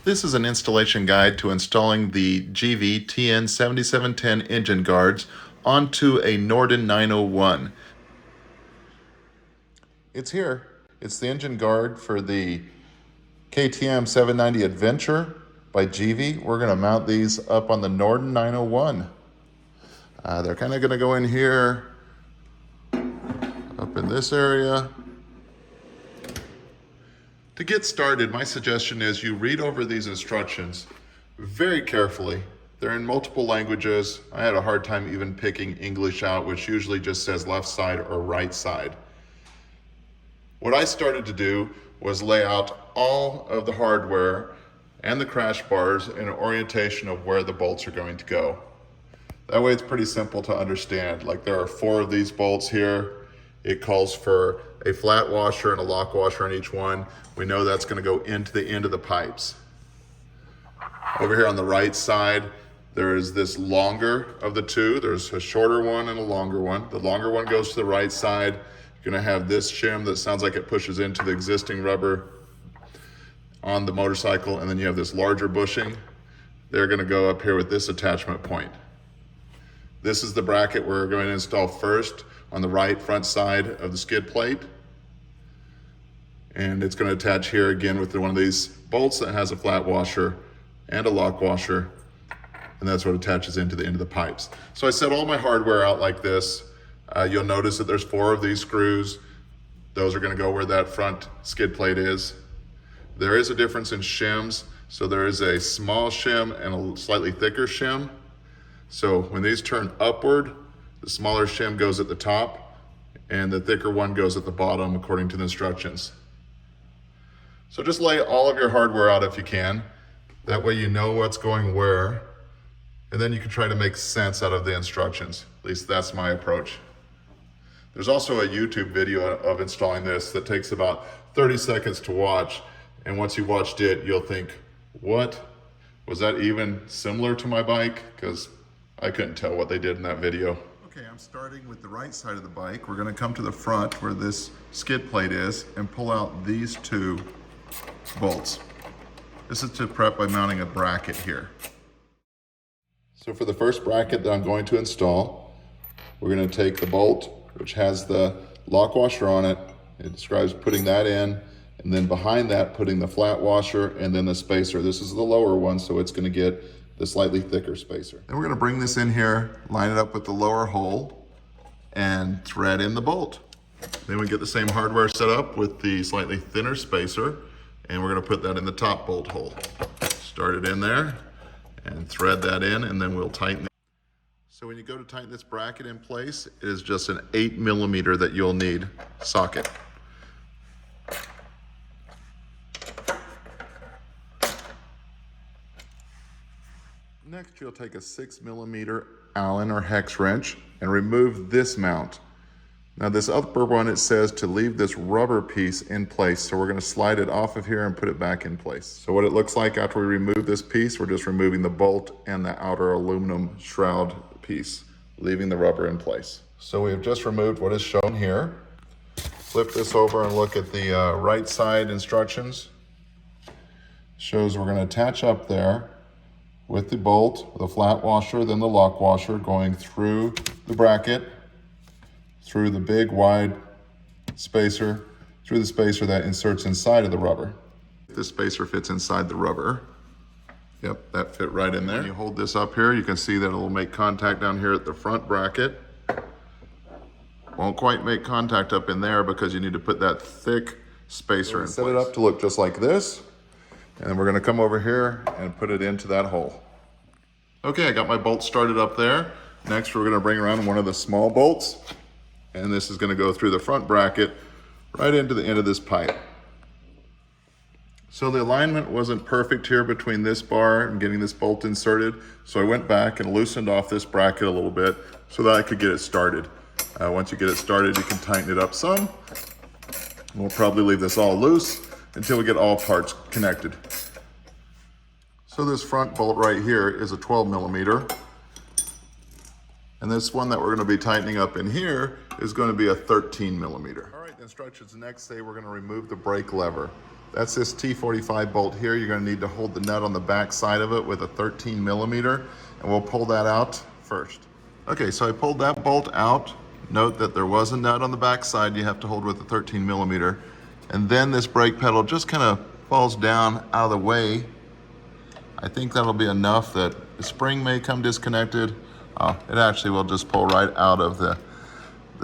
This is an installation guide to installing the GIVI TN7710 engine guards onto a Norden 901. It's here. It's the engine guard for the KTM790 Adventure by GIVI. We're going to mount these up on the Norden 901. They're kind of going to go in here, up in this area. To get started, my suggestion is you read over these instructions very carefully. They're in multiple languages. I had a hard time even picking English out, which usually just says left side or right side. What I started to do was lay out all of the hardware and the crash bars in an orientation of where the bolts are going to go. That way it's pretty simple to understand. Like, there are 4 of these bolts here. It calls for a flat washer and a lock washer on each one. We know that's going to go into the end of the pipes. Over here on the right side, there is this longer of the two. There's a shorter one and a longer one. The longer one goes to the right side. You're going to have this shim that sounds like it pushes into the existing rubber on the motorcycle, and then you have this larger bushing. They're going to go up here with this attachment point. This is the bracket we're going to install first on the right front side of the skid plate. And it's going to attach here again with one of these bolts that has a flat washer and a lock washer. And that's what attaches into the end of the pipes. So I set all my hardware out like this. You'll notice that there's 4 of these screws. Those are going to go where that front skid plate is. There is a difference in shims. So there is a small shim and a slightly thicker shim. So when these turn upward, the smaller shim goes at the top and the thicker one goes at the bottom according to the instructions. So just lay all of your hardware out if you can. That way you know what's going where, and then you can try to make sense out of the instructions. At least that's my approach. There's also a YouTube video of installing this that takes about 30 seconds to watch. And once you've watched it, you'll think, what? Was that even similar to my bike? Because I couldn't tell what they did in that video. Okay, I'm starting with the right side of the bike. We're going to come to the front where this skid plate is and pull out these 2 bolts. This is to prep by mounting a bracket here. So for the first bracket that I'm going to install, we're going to take the bolt, which has the lock washer on it. It describes putting that in, and then behind that putting the flat washer and then the spacer. This is the lower one, so it's going to get the slightly thicker spacer. Then we're going to bring this in here, line it up with the lower hole, and thread in the bolt. Then we get the same hardware set up with the slightly thinner spacer, and we're going to put that in the top bolt hole. Start it in there and thread that in, and then we'll tighten it. So when you go to tighten this bracket in place, it is just an 8mm that you'll need socket. Next, you'll take a 6mm Allen or hex wrench and remove this mount. Now this upper one, it says to leave this rubber piece in place. So we're going to slide it off of here and put it back in place. So what it looks like after we remove this piece, we're just removing the bolt and the outer aluminum shroud piece, leaving the rubber in place. So we've just removed what is shown here. Flip this over and look at the right side instructions. Shows we're going to attach up there with the bolt, with a flat washer, then the lock washer going through the bracket, through the big wide spacer, through the spacer that inserts inside of the rubber. This spacer fits inside the rubber. Yep, that fit right in there. When you hold this up here, you can see that it'll make contact down here at the front bracket. Won't quite make contact up in there because you need to put that thick spacer in place. Set it up to look just like this. And then we're gonna come over here and put it into that hole. Okay, I got my bolt started up there. Next, we're gonna bring around one of the small bolts, and this is gonna go through the front bracket right into the end of this pipe. So the alignment wasn't perfect here between this bar and getting this bolt inserted. So I went back and loosened off this bracket a little bit so that I could get it started. Once you get it started, you can tighten it up some. We'll probably leave this all loose until we get all parts connected. So this front bolt right here is a 12mm. And this one that we're going to be tightening up in here is going to be a 13mm. All right, the instructions next say we're going to remove the brake lever. That's this T45 bolt here. You're gonna need to hold the nut on the back side of it with a 13 millimeter, and we'll pull that out first. Okay, so I pulled that bolt out. Note that there was a nut on the back side you have to hold with a 13 millimeter. And then this brake pedal just kind of falls down out of the way. I think that'll be enough that the spring may come disconnected. It actually will just pull right out of the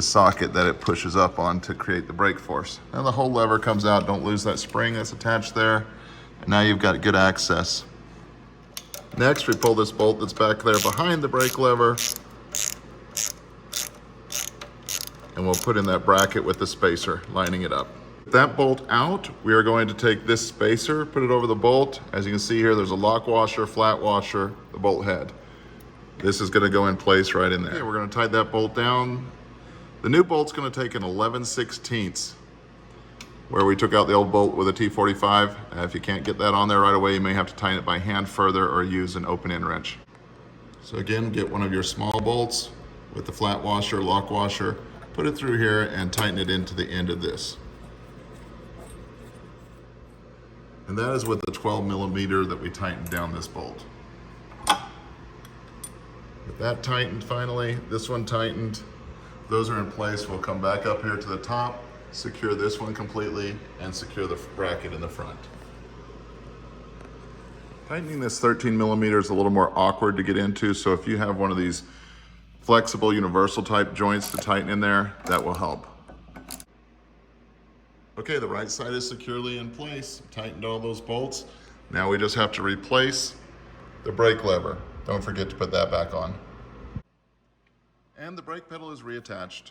socket that it pushes up on to create the brake force. And the whole lever comes out. Don't lose that spring that's attached there. And now you've got good access. Next, we pull this bolt that's back there behind the brake lever, and we'll put in that bracket with the spacer, lining it up. With that bolt out, we are going to take this spacer, put it over the bolt. As you can see here, there's a lock washer, flat washer, the bolt head. This is gonna go in place right in there. Okay, we're gonna tighten that bolt down. The new bolt's gonna take an 11/16, where we took out the old bolt with a T45. If you can't get that on there right away, you may have to tighten it by hand further or use an open end wrench. So again, get one of your small bolts with the flat washer, lock washer, put it through here and tighten it into the end of this. And that is with the 12 millimeter that we tightened down this bolt. With that tightened finally, this one tightened, those are in place. We'll come back up here to the top, secure this one completely, and secure the bracket in the front. Tightening this 13 millimeter is a little more awkward to get into, so if you have one of these flexible universal type joints to tighten in there, that will help. Okay, the right side is securely in place. Tightened all those bolts. Now we just have to replace the brake lever. Don't forget to put that back on. And the brake pedal is reattached.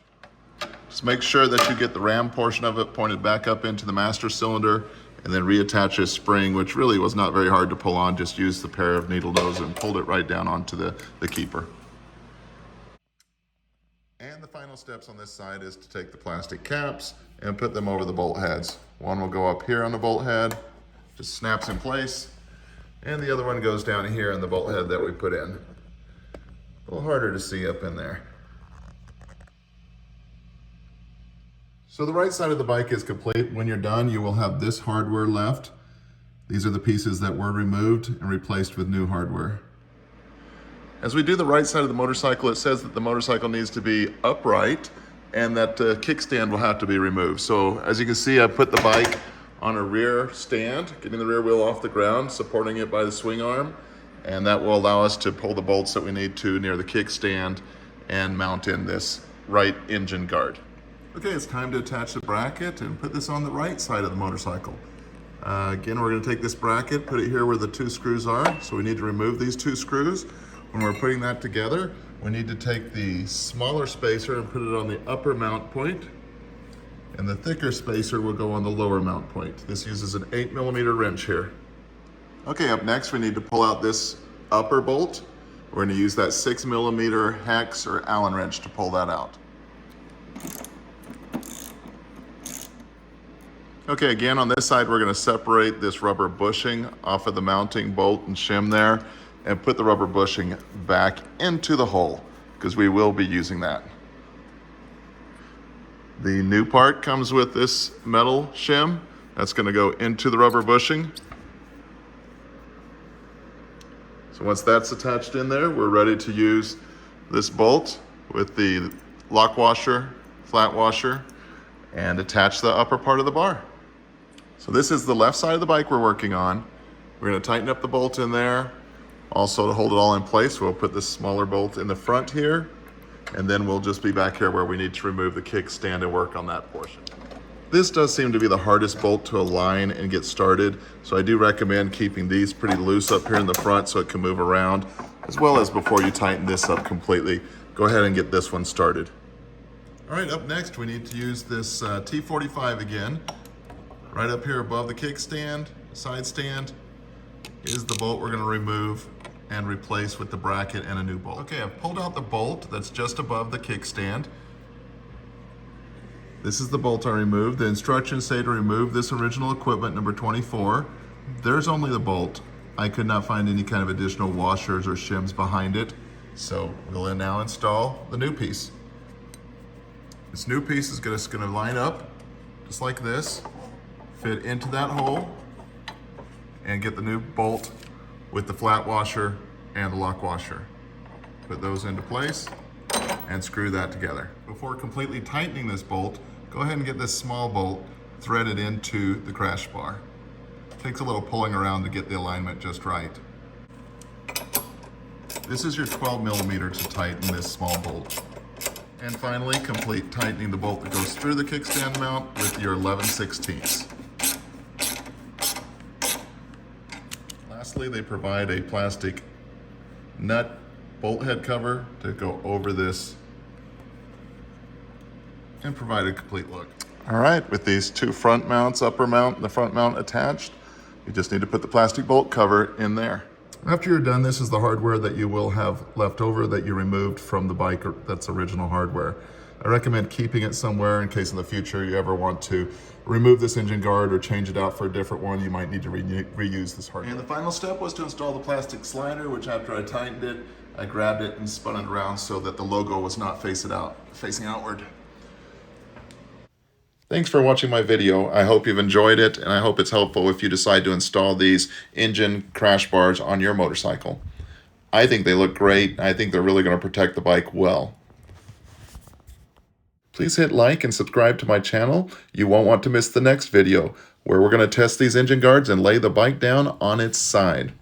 Just make sure that you get the ram portion of it pointed back up into the master cylinder, and then reattach this spring, which really was not very hard to pull on. Just use the pair of needle nose and pulled it right down onto the keeper. And the final steps on this side is to take the plastic caps and put them over the bolt heads. One will go up here on the bolt head, just snaps in place, and the other one goes down here in the bolt head that we put in. A little harder to see up in there. So the right side of the bike is complete. When you're done, you will have this hardware left. These are the pieces that were removed and replaced with new hardware. As we do the right side of the motorcycle, it says that the motorcycle needs to be upright and that the kickstand will have to be removed. So as you can see, I put the bike on a rear stand, getting the rear wheel off the ground, supporting it by the swing arm, and that will allow us to pull the bolts that we need to near the kickstand and mount in this right engine guard. Okay, it's time to attach the bracket and put this on the right side of the motorcycle. Again, we're going to take this bracket, put it here where the two screws are. So we need to remove these two screws. When we're putting that together, we need to take the smaller spacer and put it on the upper mount point, and the thicker spacer will go on the lower mount point. This uses an 8 millimeter wrench here. Okay, up next we need to pull out this upper bolt. We're going to use that 6 millimeter hex or Allen wrench to pull that out. Okay, again on this side we're going to separate this rubber bushing off of the mounting bolt and shim there, and put the rubber bushing back into the hole, because we will be using that. The new part comes with this metal shim that's going to go into the rubber bushing. So once that's attached in there, we're ready to use this bolt with the lock washer, flat washer, and attach the upper part of the bar. So this is the left side of the bike we're working on. We're going to tighten up the bolt in there. Also, to hold it all in place, we'll put this smaller bolt in the front here, and then we'll just be back here where we need to remove the kickstand and work on that portion. This does seem to be the hardest bolt to align and get started, so I do recommend keeping these pretty loose up here in the front so it can move around, as well as before you tighten this up completely, go ahead and get this one started. All right, up next we need to use this T45 again. Right up here above the kickstand, side stand, is the bolt we're going to remove and replace with the bracket and a new bolt. Okay, I've pulled out the bolt that's just above the kickstand. This is the bolt I removed. The instructions say to remove this original equipment, number 24. There's only the bolt. I could not find any kind of additional washers or shims behind it. So we'll now install the new piece. This new piece is going to line up just like this, fit into that hole and get the new bolt with the flat washer and the lock washer. Put those into place and screw that together. Before completely tightening this bolt, go ahead and get this small bolt threaded into the crash bar. Takes a little pulling around to get the alignment just right. This is your 12 millimeter to tighten this small bolt. And finally, complete tightening the bolt that goes through the kickstand mount with your 11/16. Lastly, they provide a plastic nut bolt head cover to go over this and provide a complete look. All right, with these two front mounts, upper mount and the front mount attached, you just need to put the plastic bolt cover in there. After you're done, this is the hardware that you will have left over that you removed from the bike that's original hardware. I recommend keeping it somewhere in case in the future you ever want to remove this engine guard or change it out for a different one. You might need to reuse this hardware. And the final step was to install the plastic slider, which after I tightened it, I grabbed it and spun it around so that the logo was not facing outward. Thanks for watching my video. I hope you've enjoyed it, and I hope it's helpful if you decide to install these engine crash bars on your motorcycle. I think they look great. I think they're really going to protect the bike well. Please hit like and subscribe to my channel. You won't want to miss the next video, where we're going to test these engine guards and lay the bike down on its side.